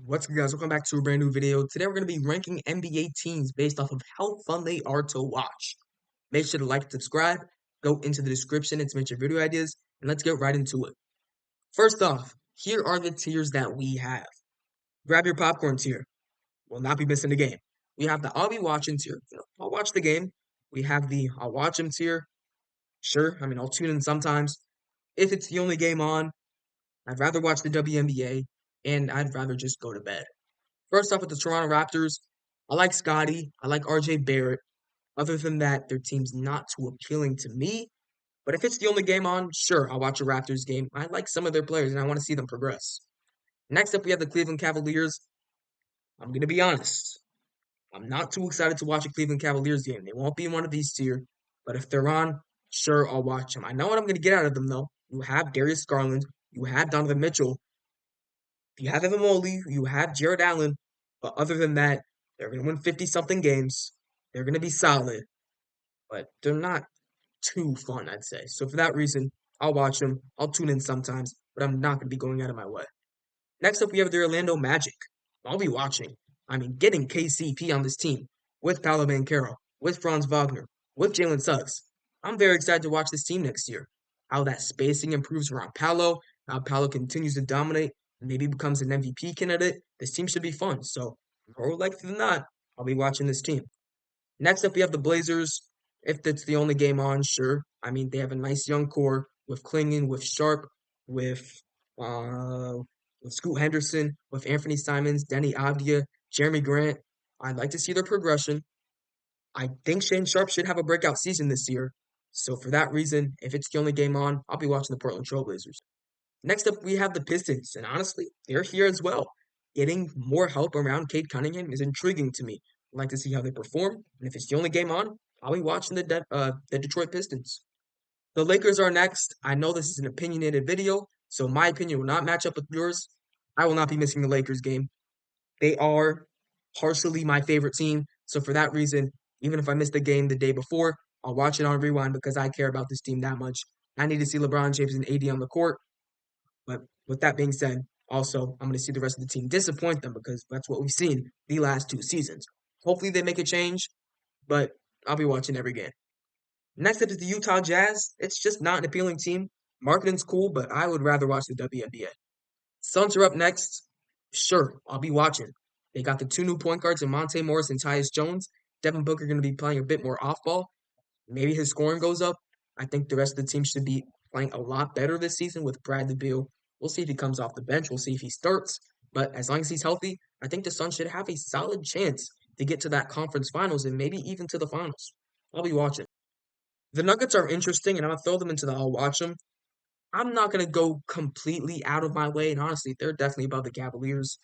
What's good, guys? Welcome back to a brand new video. Today we're going to be ranking NBA teams based off of how fun they are to watch. Make sure to like and subscribe. Go into the description and submit your video ideas, and let's get right into it. First off, here are the tiers that we have. Grab your popcorn tier. Will not be missing the game. We have the I'll be watching tier. I'll watch the game. We have the I'll watch them tier. Sure, I'll tune in sometimes. If it's the only game on, I'd rather watch the WNBA, and I'd rather just go to bed. First off, with the Toronto Raptors, I like Scotty. I like RJ Barrett. Other than that, their team's not too appealing to me. But if it's the only game on, sure, I'll watch a Raptors game. I like some of their players and I want to see them progress. Next up, we have the Cleveland Cavaliers. I'm going to be honest. I'm not too excited to watch a Cleveland Cavaliers game. They won't be in one of these tier. But if they're on, sure, I'll watch them. I know what I'm going to get out of them, though. You have Darius Garland. You have Donovan Mitchell. You have Evan Mobley, you have Jared Allen, but other than that, they're going to win 50-something games. They're going to be solid, but they're not too fun, I'd say. So for that reason, I'll watch them. I'll tune in sometimes, but I'm not going to be going out of my way. Next up, we have the Orlando Magic. I'll be watching. Getting KCP on this team with Paolo Banchero, with Franz Wagner, with Jalen Suggs. I'm very excited to watch this team next year. How that spacing improves around Paolo, how Paolo continues to dominate, maybe becomes an MVP candidate. This team should be fun. So, more likely than not, I'll be watching this team. Next up, we have the Blazers. If that's the only game on, sure. They have a nice young core with Klingon, with Sharp, with uh, with Scoot Henderson, with Anthony Simons, Denny Avdia, Jeremy Grant. I'd like to see their progression. I think Shane Sharp should have a breakout season this year. So for that reason, if it's the only game on, I'll be watching the Portland Trailblazers. Next up, we have the Pistons, and honestly, they're here as well. Getting more help around Cade Cunningham is intriguing to me. I'd like to see how they perform, and if it's the only game on, I'll be watching the Detroit Pistons. The Lakers are next. I know this is an opinionated video, so my opinion will not match up with yours. I will not be missing the Lakers game. They are partially my favorite team, so for that reason, even if I miss the game the day before, I'll watch it on rewind because I care about this team that much. I need to see LeBron James and AD on the court, but with that being said, also, I'm going to see the rest of the team disappoint them because that's what we've seen the last two seasons. Hopefully, they make a change, but I'll be watching every game. Next up is the Utah Jazz. It's just not an appealing team. Marketing's cool, but I would rather watch the WNBA. Suns are up next. Sure, I'll be watching. They got the two new point guards in Monte Morris and Tyus Jones. Devin Booker going to be playing a bit more off ball. Maybe his scoring goes up. I think the rest of the team should be playing a lot better this season with Bradley Beal. We'll see if he comes off the bench. We'll see if he starts. But as long as he's healthy, I think the Suns should have a solid chance to get to that conference finals and maybe even to the finals. I'll be watching. The Nuggets are interesting, and I'm going to throw them into the I'll watch them. I'm not going to go completely out of my way, and honestly, they're definitely above the Cavaliers.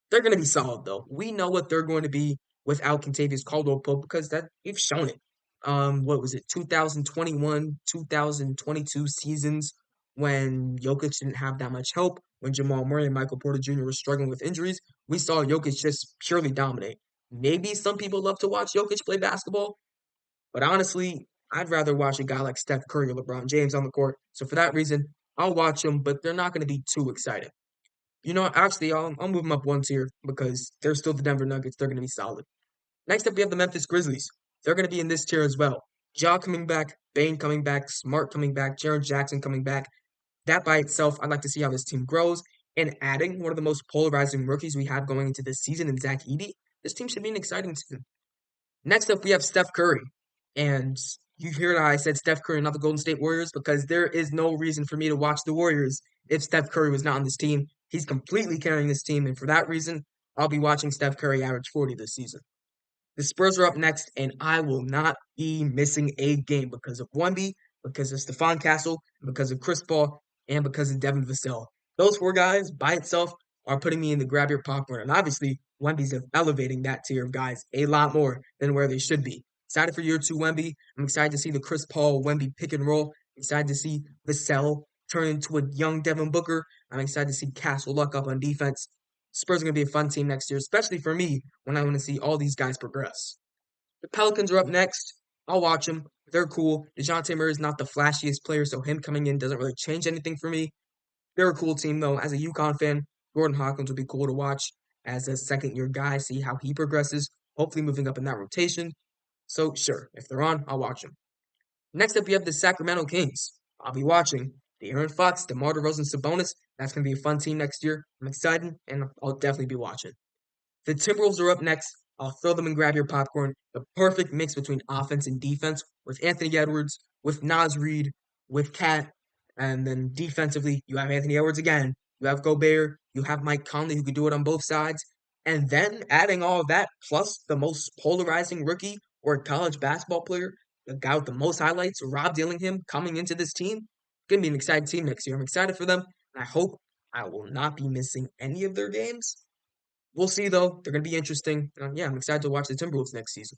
They're going to be solid, though. We know what they're going to be without Contavious Caldwell-Pope because that we've shown it. What was it, 2021, 2022 seasons when Jokic didn't have that much help, when Jamal Murray and Michael Porter Jr. were struggling with injuries, we saw Jokic just purely dominate. Maybe some people love to watch Jokic play basketball, but honestly, I'd rather watch a guy like Steph Curry or LeBron James on the court. So for that reason, I'll watch them, but they're not going to be too exciting. Actually, I'll move them up one tier because they're still the Denver Nuggets. They're going to be solid. Next up, we have the Memphis Grizzlies. They're going to be in this tier as well. Ja coming back, Bane coming back, Smart coming back, Jaren Jackson coming back. That by itself, I'd like to see how this team grows. And adding one of the most polarizing rookies we have going into this season in Zach Edey, this team should be an exciting season. Next up, we have Steph Curry. And you hear how I said Steph Curry, not the Golden State Warriors, because there is no reason for me to watch the Warriors if Steph Curry was not on this team. He's completely carrying this team, and for that reason, I'll be watching Steph Curry average 40 this season. The Spurs are up next, and I will not be missing a game because of Wemby, because of Stephon Castle, because of Chris Paul, and because of Devin Vassell. Those four guys by itself are putting me in the grab your popcorn, and obviously Wemby's elevating that tier of guys a lot more than where they should be. Excited for year two Wemby. I'm excited to see the Chris Paul Wemby pick and roll. Excited to see Vassell turn into a young Devin Booker. I'm excited to see Castle luck up on defense. Spurs are going to be a fun team next year, especially for me when I want to see all these guys progress. The Pelicans are up next. I'll watch them. They're cool. DeJounte Murray is not the flashiest player, so him coming in doesn't really change anything for me. They're a cool team, though. As a UConn fan, Jordan Hawkins will be cool to watch as a second-year guy, see how he progresses, hopefully moving up in that rotation. So, sure, if they're on, I'll watch them. Next up, we have the Sacramento Kings. I'll be watching De'Aaron Fox, DeMar DeRozan, Sabonis. That's going to be a fun team next year. I'm excited, and I'll definitely be watching. The Timberwolves are up next. I'll throw them and grab your popcorn. The perfect mix between offense and defense with Anthony Edwards, with Naz Reid, with Cat, and then defensively, you have Anthony Edwards again. You have Gobert. You have Mike Conley who can do it on both sides. And then adding all of that, plus the most polarizing rookie or college basketball player, the guy with the most highlights, Rob Dillingham, coming into this team. Going to be an exciting team next year. I'm excited for them. And I hope I will not be missing any of their games. We'll see, though. They're going to be interesting. Yeah, I'm excited to watch the Timberwolves next season.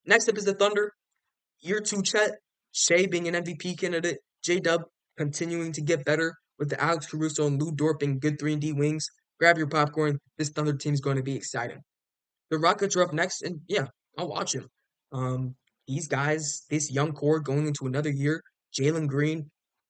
Next up is the Thunder. Year two Chet, Shea being an MVP candidate, J-Dub continuing to get better with the Alex Caruso and Lou Dort being good 3-and-D wings. Grab your popcorn. This Thunder team is going to be exciting. The Rockets are up next, and yeah, I'll watch them. These guys, this young core going into another year, Jalen Green,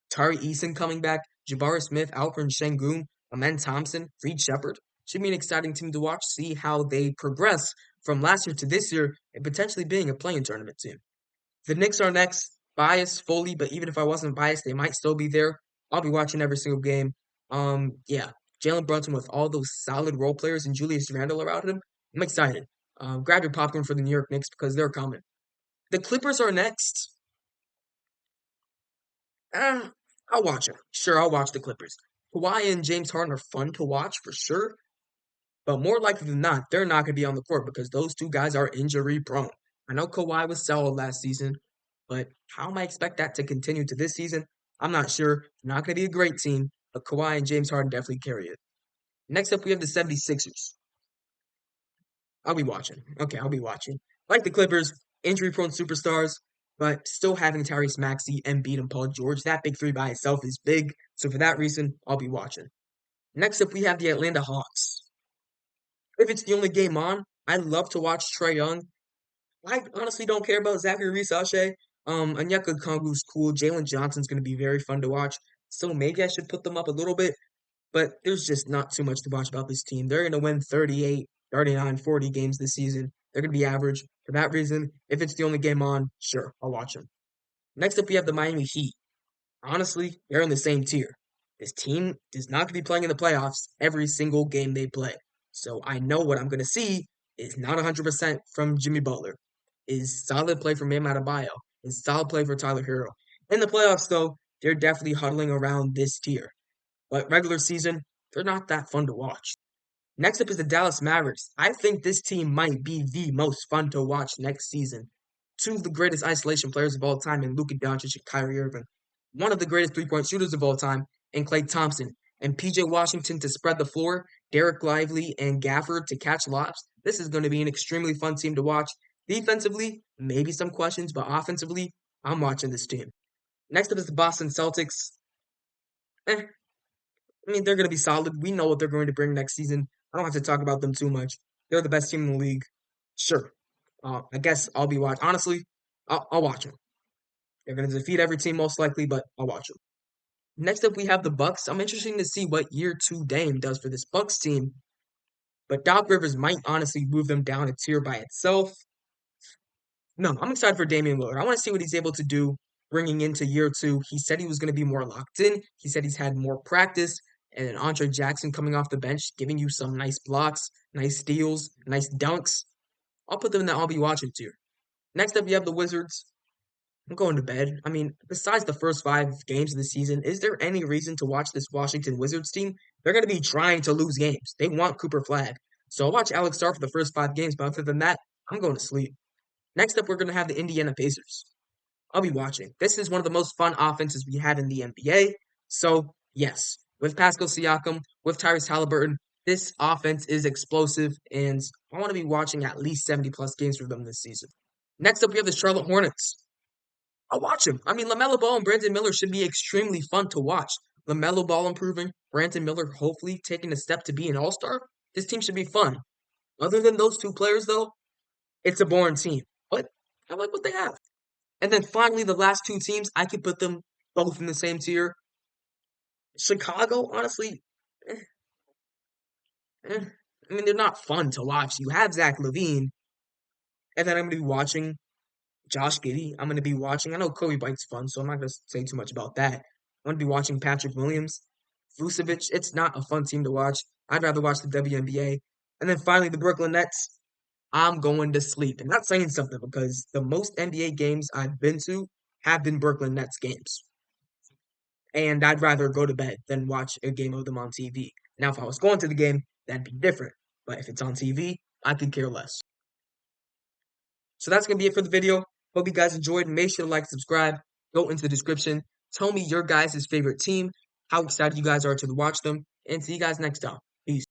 Tari Eason coming back, Jabari Smith, Alperen Sengun, Amen Thompson, Reed Shepard. Should be an exciting team to watch, see how they progress from last year to this year, and potentially being a playing tournament team. The Knicks are next, biased fully, but even if I wasn't biased, they might still be there. I'll be watching every single game. Yeah, Jalen Brunson with all those solid role players and Julius Randle around him. I'm excited. Grab your popcorn for the New York Knicks because they're coming. The Clippers are next. Eh, I'll watch them. Sure, I'll watch the Clippers. Kawhi and James Harden are fun to watch for sure, but more likely than not, they're not going to be on the court because those two guys are injury prone. I know Kawhi was solid last season, but how am I expect that to continue to this season? I'm not sure. Not going to be a great team, but Kawhi and James Harden definitely carry it. Next up, we have the 76ers. I'll be watching. Okay, I'll be watching. Like the Clippers, injury-prone superstars, but still having Tyrese Maxey, Embiid, and Paul George. That big three by itself is big, so for that reason, I'll be watching. Next up, we have the Atlanta Hawks. If it's the only game on, I love to watch Trae Young. I honestly don't care about Zachary Reese-Sachet. Onyeka Okongwu's cool. Jalen Johnson's going to be very fun to watch. So maybe I should put them up a little bit, but there's just not too much to watch about this team. They're going to win 38, 39, 40 games this season. They're going to be average. For that reason, if it's the only game on, sure, I'll watch them. Next up, we have the Miami Heat. Honestly, they're in the same tier. This team is not going to be playing in the playoffs every single game they play. So I know what I'm going to see is not 100% from Jimmy Butler. Is solid play from Bam Adebayo. Is solid play for Tyler Hero. In the playoffs, though, they're definitely huddling around this tier. But regular season, they're not that fun to watch. Next up is the Dallas Mavericks. I think this team might be the most fun to watch next season. Two of the greatest isolation players of all time in Luka Doncic and Kyrie Irving. One of the greatest three-point shooters of all time in Klay Thompson. And PJ Washington to spread the floor, Derek Lively and Gafford to catch lobs. This is going to be an extremely fun team to watch. Defensively, maybe some questions, but offensively, I'm watching this team. Next up is the Boston Celtics. I mean, they're going to be solid. We know what they're going to bring next season. I don't have to talk about them too much. They're the best team in the league. Sure. I guess I'll be watching. Honestly, I'll watch them. They're going to defeat every team most likely, but I'll watch them. Next up, we have the Bucks. I'm interested to see what year two Dame does for this Bucks team. But Doc Rivers might honestly move them down a tier by itself. No, I'm excited for Damian Lillard. I want to see what he's able to do bringing into year two. He said he was going to be more locked in. He said he's had more practice. And then Andre Jackson coming off the bench, giving you some nice blocks, nice steals, nice dunks. I'll put them in that I'll be watching tier. Next up, you have the Wizards. I'm going to bed. I mean, besides the first 5 games of the season, is there any reason to watch this Washington Wizards team? They're going to be trying to lose games. They want Cooper Flag. So I'll watch Alex Starr for the first 5 games, but other than that, I'm going to sleep. Next up, we're going to have the Indiana Pacers. I'll be watching. This is one of the most fun offenses we have in the NBA. So, yes, with Pascal Siakam, with Tyrese Halliburton, this offense is explosive, and I want to be watching at least 70-plus games for them this season. Next up, we have the Charlotte Hornets. I'll watch them. I mean, LaMelo Ball and Brandon Miller should be extremely fun to watch. LaMelo Ball improving, Brandon Miller hopefully taking a step to be an all-star. This team should be fun. Other than those two players, though, it's a boring team. But I like what they have. And then finally, the last 2 teams, I could put them both in the same tier. Chicago, honestly, eh, I mean, they're not fun to watch. You have Zach LaVine, and then I'm gonna be watching Josh Giddey. I'm gonna be watching. I know Kobe White's fun, so I'm not gonna say too much about that. I'm gonna be watching Patrick Williams, Vucevic. It's not a fun team to watch. I'd rather watch the WNBA. And then finally, the Brooklyn Nets. I'm going to sleep. And that's saying something because the most NBA games I've been to have been Brooklyn Nets games. And I'd rather go to bed than watch a game of them on TV. Now, if I was going to the game, that'd be different. But if it's on TV, I could care less. So that's going to be it for the video. Hope you guys enjoyed. Make sure to like, subscribe, go into the description. Tell me your guys' favorite team, how excited you guys are to watch them, and see you guys next time. Peace.